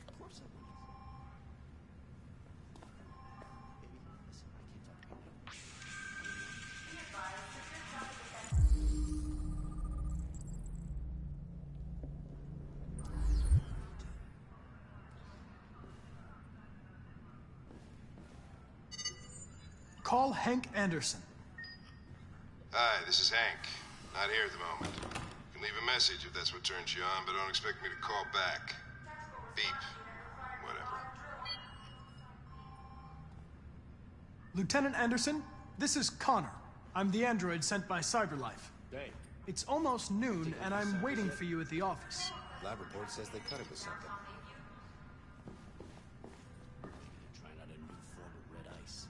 S23: Of course I will. Baby, listen, I can't talk right now.
S2: Call Hank Anderson.
S7: Hi, this is Hank. Not here at the moment. You can leave a message if that's what turns you on, but don't expect me to call back. Beep. Whatever.
S2: Lieutenant Anderson, this is Connor. I'm the android sent by CyberLife.
S11: Hey.
S2: It's almost noon, and I'm waiting for you at the office.
S11: Lab report says they cut it with something. Trying out a new form of red ice.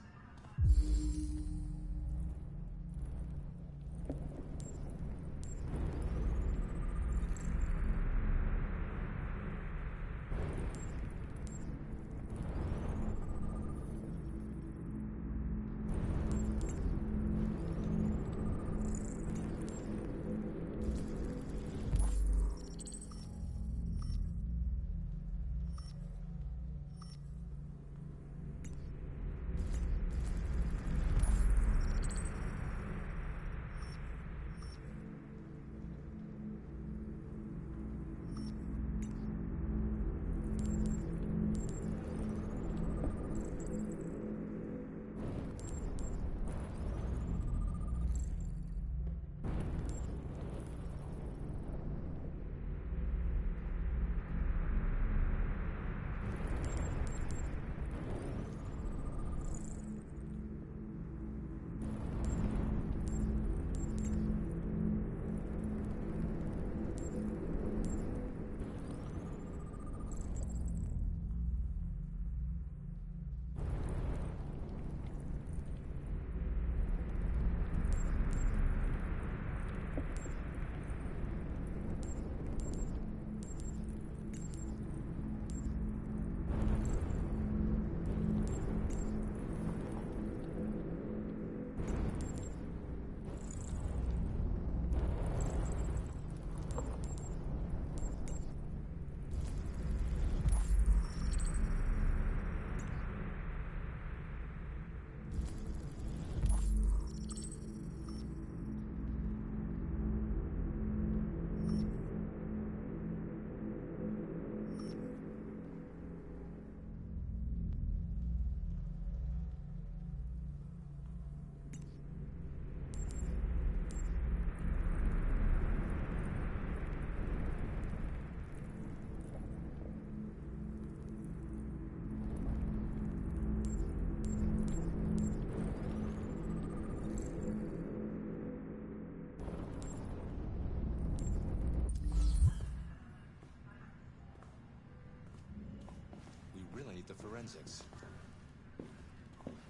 S11: The forensics.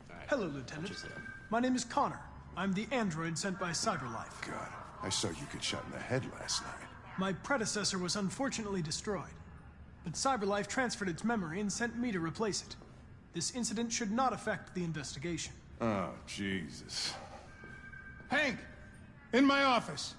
S2: Right. Hello, Lieutenant. My name is Connor. I'm the android sent by CyberLife.
S7: God, I saw you get shot in the head last night.
S2: My predecessor was unfortunately destroyed, but CyberLife transferred its memory and sent me to replace it. This incident should not affect the investigation.
S7: Oh, Jesus.
S9: Hank! In my office!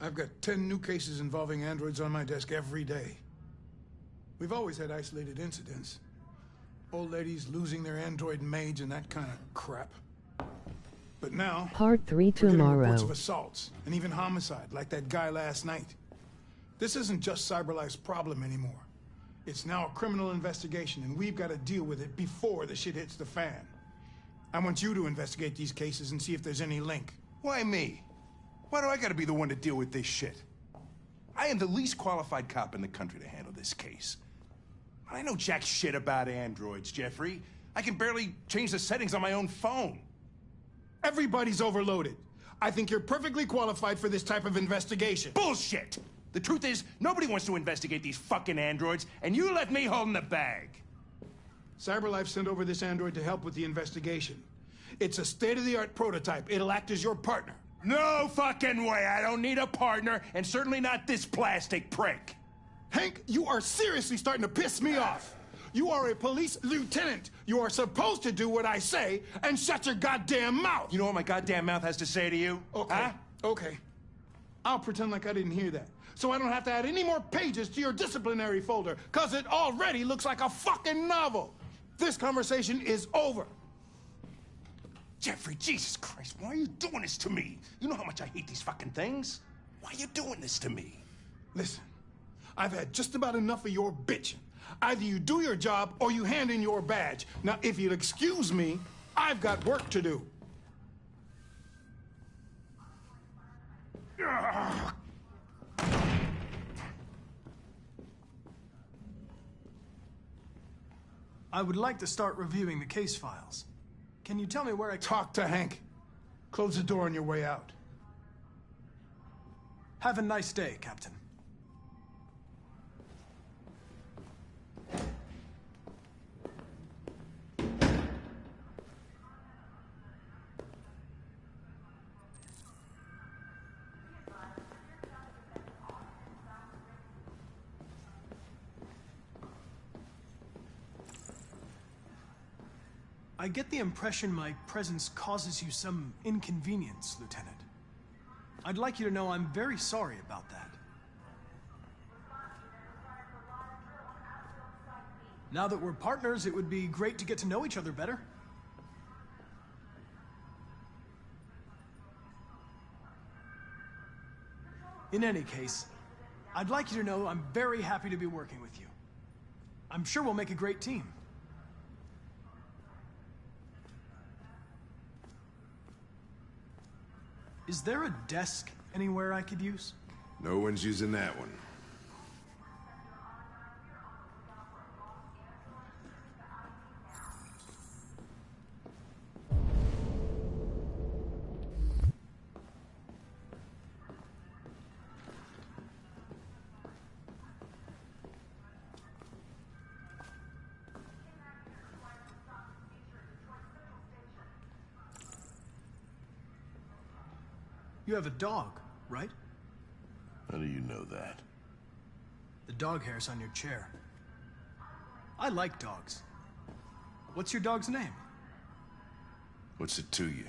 S9: I've got 10 new cases involving androids on my desk every day. We've always had isolated incidents. Old ladies losing their android maids and that kind of crap. But now,
S13: Part 3
S9: we're getting
S13: tomorrow.
S9: reports of assaults and even homicide, like that guy last night. This isn't just CyberLife's problem anymore. It's now a criminal investigation, and we've got to deal with it before the shit hits the fan. I want you to investigate these cases and see if there's any link.
S7: Why me? Why do I gotta be the one to deal with this shit? I am the least qualified cop in the country to handle this case. I know jack shit about androids, Jeffrey. I can barely change the settings on my own phone.
S9: Everybody's overloaded. I think you're perfectly qualified for this type of investigation.
S7: Bullshit! The truth is, nobody wants to investigate these fucking androids, and you left me holding the bag.
S9: CyberLife sent over this android to help with the investigation. It's a state-of-the-art prototype. It'll act as your partner.
S7: No fucking way! I don't need a partner, and certainly not this plastic prick.
S9: Hank, you are seriously starting to piss me off. You are a police lieutenant. You are supposed to do what I say and shut your goddamn mouth.
S7: You know what my goddamn mouth has to say to you?
S9: Okay,
S7: huh?
S9: Okay. I'll pretend like I didn't hear that, so I don't have to add any more pages to your disciplinary folder, because it already looks like a fucking novel. This conversation is over.
S7: Jeffrey, Jesus Christ, why are you doing this to me? You know how much I hate these fucking things. Why are you doing this to me?
S9: Listen, I've had just about enough of your bitching. Either you do your job or you hand in your badge. Now, if you'll excuse me, I've got work to do.
S2: I would like to start reviewing the case files. Can you tell me where I...
S9: Talk to Hank. Close the door on your way out.
S2: Have a nice day, Captain. I get the impression my presence causes you some inconvenience, Lieutenant. I'd like you to know I'm very sorry about that. Now that we're partners, it would be great to get to know each other better. In any case, I'd like you to know I'm very happy to be working with you. I'm sure we'll make a great team. Is there a desk anywhere I could use?
S13: No one's using that one.
S2: You have a dog, right?
S13: How do you know that?
S2: The dog hair's on your chair. I like dogs. What's your dog's name?
S13: What's it to you?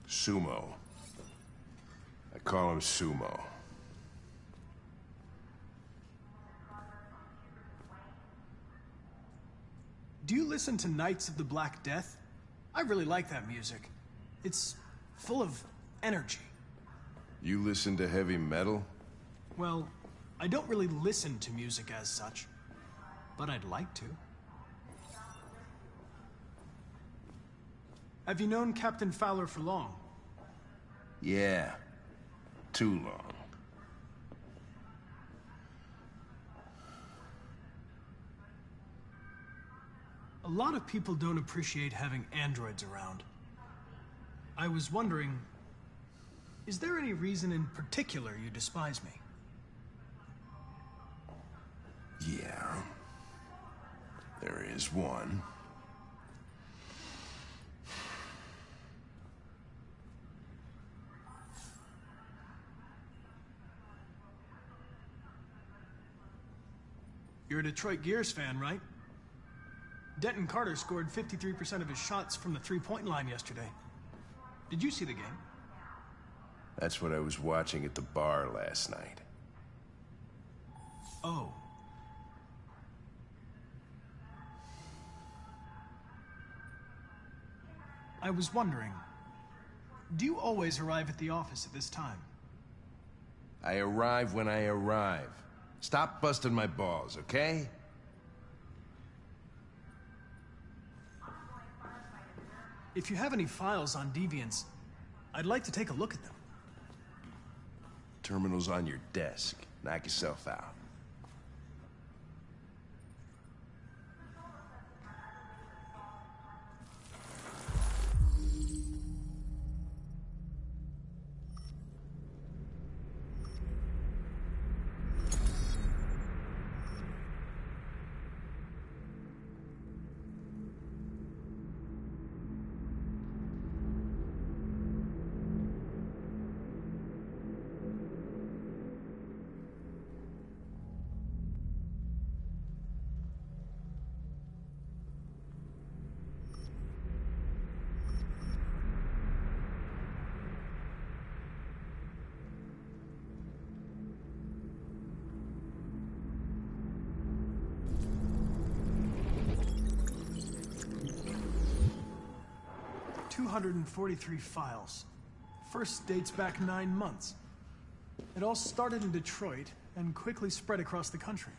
S13: Sumo. I call him Sumo.
S2: Do you listen to Knights of the Black Death? I really like that music. It's full of energy.
S13: You listen to heavy metal?
S2: Well, I don't really listen to music as such, but I'd like to. Have you known Captain Fowler for long?
S13: Yeah. Too long.
S2: A lot of people don't appreciate having androids around. I was wondering, is there any reason in particular you despise me?
S13: Yeah. There is one.
S2: You're a Detroit Gears fan, right? Denton Carter scored 53% of his shots from the three-point line yesterday. Did you see the game?
S13: That's what I was watching at the bar last night.
S2: Oh. I was wondering, do you always arrive at the office at this time?
S13: I arrive when I arrive. Stop busting my balls, okay?
S2: If you have any files on Deviants, I'd like to take a look at them.
S13: Terminal's on your desk. Knock yourself out. .243 files. First dates back 9 months. It all started in Detroit,
S2: and quickly spread across the country.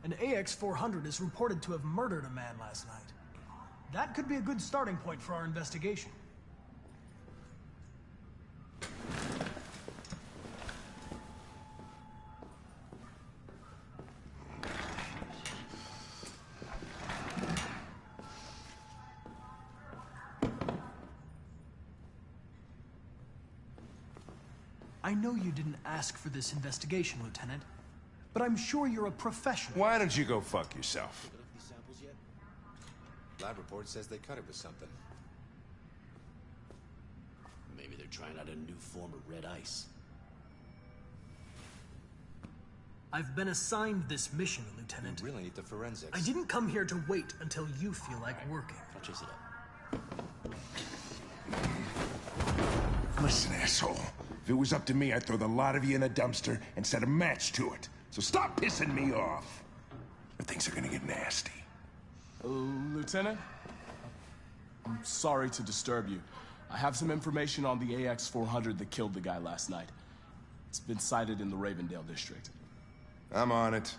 S2: An AX-400 is reported to have murdered a man last night. That could be a good starting point for our investigation. I know you didn't ask for this investigation, Lieutenant, but I'm sure you're a professional.
S7: Why don't you go fuck yourself?
S23: Pick up these samples yet? Lab report says they cut it with something. Maybe they're trying out a new form of red ice.
S2: I've been assigned this mission, Lieutenant.
S23: You really need the forensics.
S2: I didn't come here to wait until you feel like working.
S23: I'll chase it up.
S7: Listen, asshole. If it was up to me, I'd throw the lot of you in a dumpster and set a match to it. So stop pissing me off. Or things are gonna get nasty.
S3: Lieutenant? I'm sorry to disturb you. I have some information on the AX-400 that killed the guy last night. It's been sighted in the Ravendale district.
S7: I'm on it.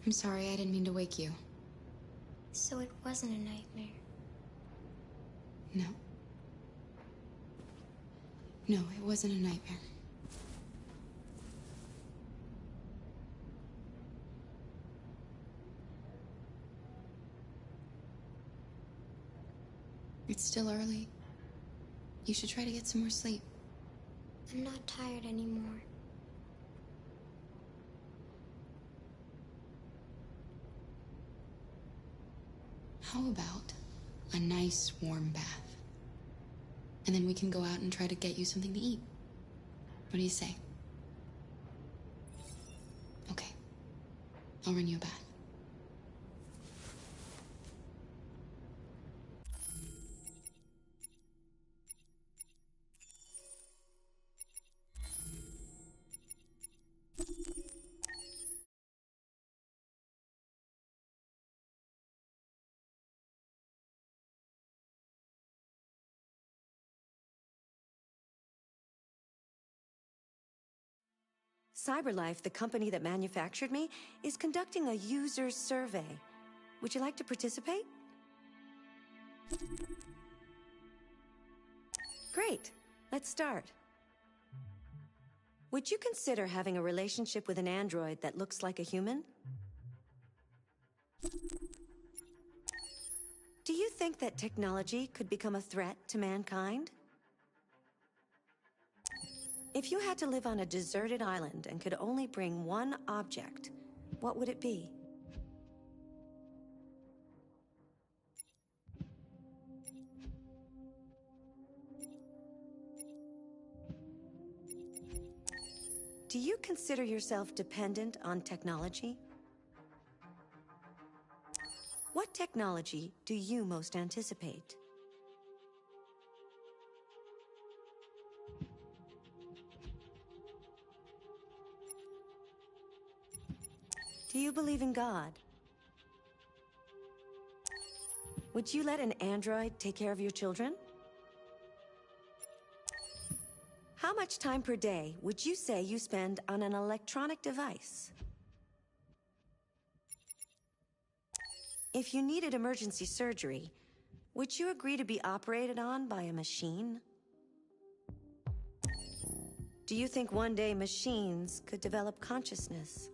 S12: I'm sorry, I didn't mean to wake you.
S10: So it wasn't a nightmare.
S12: No. No, it wasn't a nightmare. It's still early. You should try to get some more sleep.
S10: I'm not tired anymore.
S12: How about a nice warm bath? And then we can go out and try to get you something to eat. What do you say? Okay. I'll run you a bath.
S15: CyberLife, the company that manufactured me, is conducting a user survey. Would you like to participate? Great. Let's start. Would you consider having a relationship with an android that looks like a human? Do you think that technology could become a threat to mankind? If you had to live on a deserted island and could only bring one object, what would it be? Do you consider yourself dependent on technology? What technology do you most anticipate? Do you believe in God? Would you let an android take care of your children? How much time per day would you say you spend on an electronic device? If you needed emergency surgery, would you agree to be operated on by a machine? Do you think one day machines could develop consciousness?